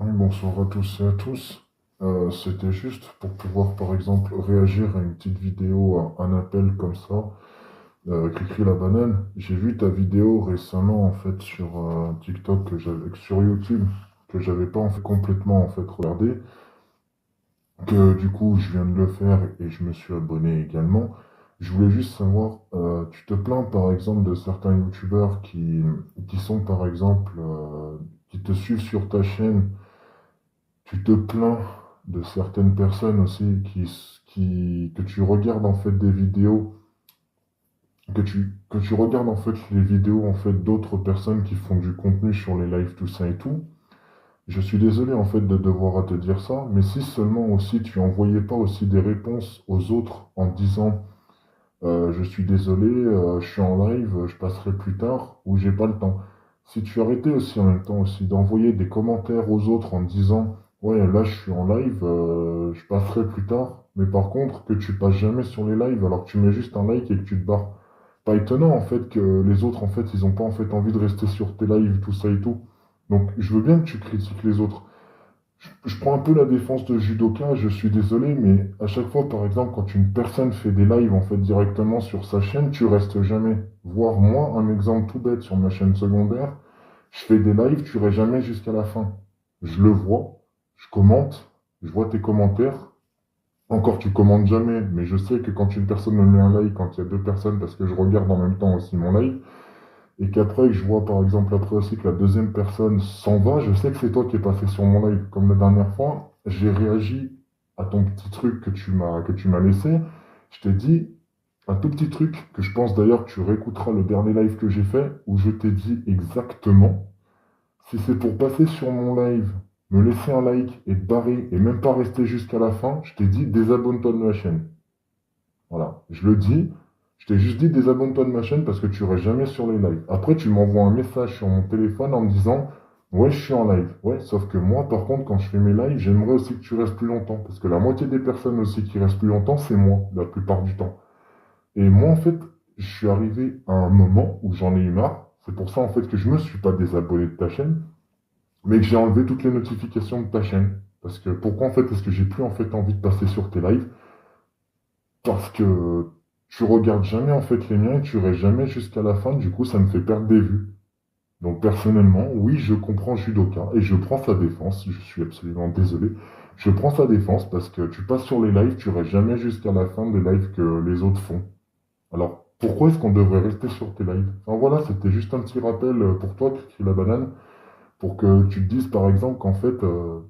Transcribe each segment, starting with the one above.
Oui, bonsoir à tous et à tous. C'était juste pour pouvoir, par exemple, réagir à une petite vidéo, à un appel comme ça, Cricri la banane. J'ai vu ta vidéo récemment, en fait, sur TikTok, sur YouTube, que j'avais pas, en fait, complètement, en fait, regardé, que du coup, je viens de le faire et je me suis abonné également. Je voulais juste savoir, tu te plains, par exemple, de certains YouTubeurs qui sont, par exemple, qui te suivent sur ta chaîne. Tu te plains de certaines personnes aussi que tu regardes en fait des vidéos, que tu regardes en fait les vidéos en fait d'autres personnes qui font du contenu sur les lives, tout ça et tout. Je suis désolé en fait de devoir te dire ça, mais si seulement aussi tu envoyais pas aussi des réponses aux autres en disant je suis désolé, je suis en live, je passerai plus tard ou j'ai pas le temps. Si tu arrêtais aussi en même temps aussi d'envoyer des commentaires aux autres en disant ouais là je suis en live, je passerai plus tard, mais par contre que tu passes jamais sur les lives alors que tu mets juste un like et que tu te barres. Pas étonnant en fait que les autres en fait ils ont pas en fait envie de rester sur tes lives, tout ça et tout. Donc je veux bien que tu critiques les autres. Je prends un peu la défense de judoka, je suis désolé, mais à chaque fois, par exemple, quand une personne fait des lives en fait directement sur sa chaîne, tu restes jamais. Voire moi, un exemple tout bête sur ma chaîne secondaire, je fais des lives, tu restes jamais jusqu'à la fin. Je le vois, je commente, je vois tes commentaires. Encore, tu commentes jamais, mais je sais que quand une personne me met un like, quand il y a deux personnes, parce que je regarde en même temps aussi mon live, et qu'après je vois par exemple après aussi que la deuxième personne s'en va, je sais que c'est toi qui es passé sur mon live. Comme la dernière fois, j'ai réagi à ton petit truc que tu m'as laissé. Je t'ai dit un tout petit truc que je pense d'ailleurs que tu réécouteras le dernier live que j'ai fait où je t'ai dit exactement si c'est pour passer sur mon live, me laisser un like et te barrer et même pas rester jusqu'à la fin, je t'ai dit désabonne-toi de ma chaîne. Voilà, je le dis. Je t'ai juste dit désabonne-toi de ma chaîne parce que tu restes jamais sur les lives. Après, tu m'envoies un message sur mon téléphone en me disant ouais, je suis en live. Ouais, sauf que moi, par contre, quand je fais mes lives, j'aimerais aussi que tu restes plus longtemps. Parce que la moitié des personnes aussi qui restent plus longtemps, c'est moi, la plupart du temps. Et moi, en fait, je suis arrivé à un moment où j'en ai eu marre. C'est pour ça, en fait, que je me suis pas désabonné de ta chaîne, mais que j'ai enlevé toutes les notifications de ta chaîne. Parce que pourquoi, en fait, est-ce que j'ai plus, en fait, envie de passer sur tes lives? Parce que tu regardes jamais en fait les miens et tu restes jamais jusqu'à la fin, du coup ça me fait perdre des vues. Donc personnellement, oui, je comprends Judoka et je prends sa défense, je suis absolument désolé. Je prends sa défense parce que tu passes sur les lives, tu restes jamais jusqu'à la fin des lives que les autres font. Alors pourquoi est-ce qu'on devrait rester sur tes lives? Enfin voilà, c'était juste un petit rappel pour toi qui crie la banane, pour que tu te dises par exemple qu'en fait,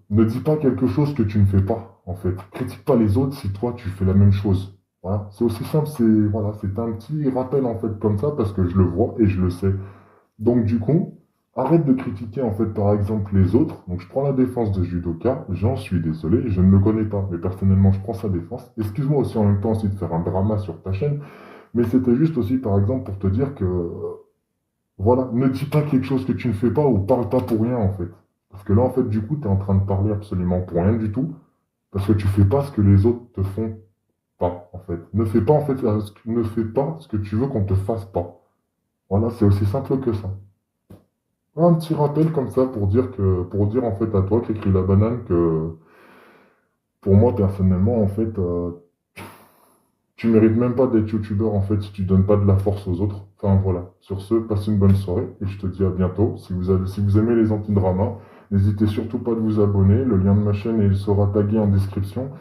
ne dis pas quelque chose que tu ne fais pas, en fait. Critique pas les autres si toi tu fais la même chose. Voilà, c'est aussi simple, c'est un petit rappel en fait comme ça parce que je le vois et je le sais. Donc du coup, arrête de critiquer en fait par exemple les autres. Donc je prends la défense de Judoka, j'en suis désolé, je ne le connais pas, mais personnellement je prends sa défense. Excuse-moi aussi en même temps aussi de faire un drama sur ta chaîne, mais c'était juste aussi par exemple pour te dire que voilà, ne dis pas quelque chose que tu ne fais pas ou parle pas pour rien en fait. Parce que là en fait du coup tu es en train de parler absolument pour rien du tout parce que tu fais pas ce que les autres te font pas en fait. Ne fais pas en fait ne fais pas ce que tu veux qu'on te fasse pas. Voilà, c'est aussi simple que ça. Un petit rappel comme ça pour dire en fait à toi qui écris la banane que pour moi personnellement en fait tu mérites même pas d'être youtubeur en fait si tu donnes pas de la force aux autres. Enfin voilà. Sur ce, passe une bonne soirée et je te dis à bientôt. Si vous aimez les anti-dramas, n'hésitez surtout pas de vous abonner. Le lien de ma chaîne il sera tagué en description.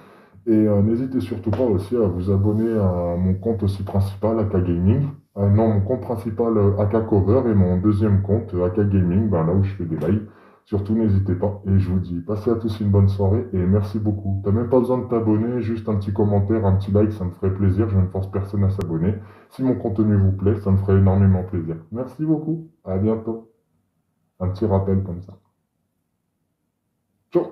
Et n'hésitez surtout pas aussi à vous abonner à mon compte aussi principal, AK Gaming. Non, mon compte principal, AK Cover, et mon deuxième compte, AK Gaming, ben, là où je fais des lives. Surtout, n'hésitez pas. Et je vous dis, passez à tous une bonne soirée et merci beaucoup. T'as même pas besoin de t'abonner, juste un petit commentaire, un petit like, ça me ferait plaisir. Je ne force personne à s'abonner. Si mon contenu vous plaît, ça me ferait énormément plaisir. Merci beaucoup. À bientôt. Un petit rappel comme ça. Ciao.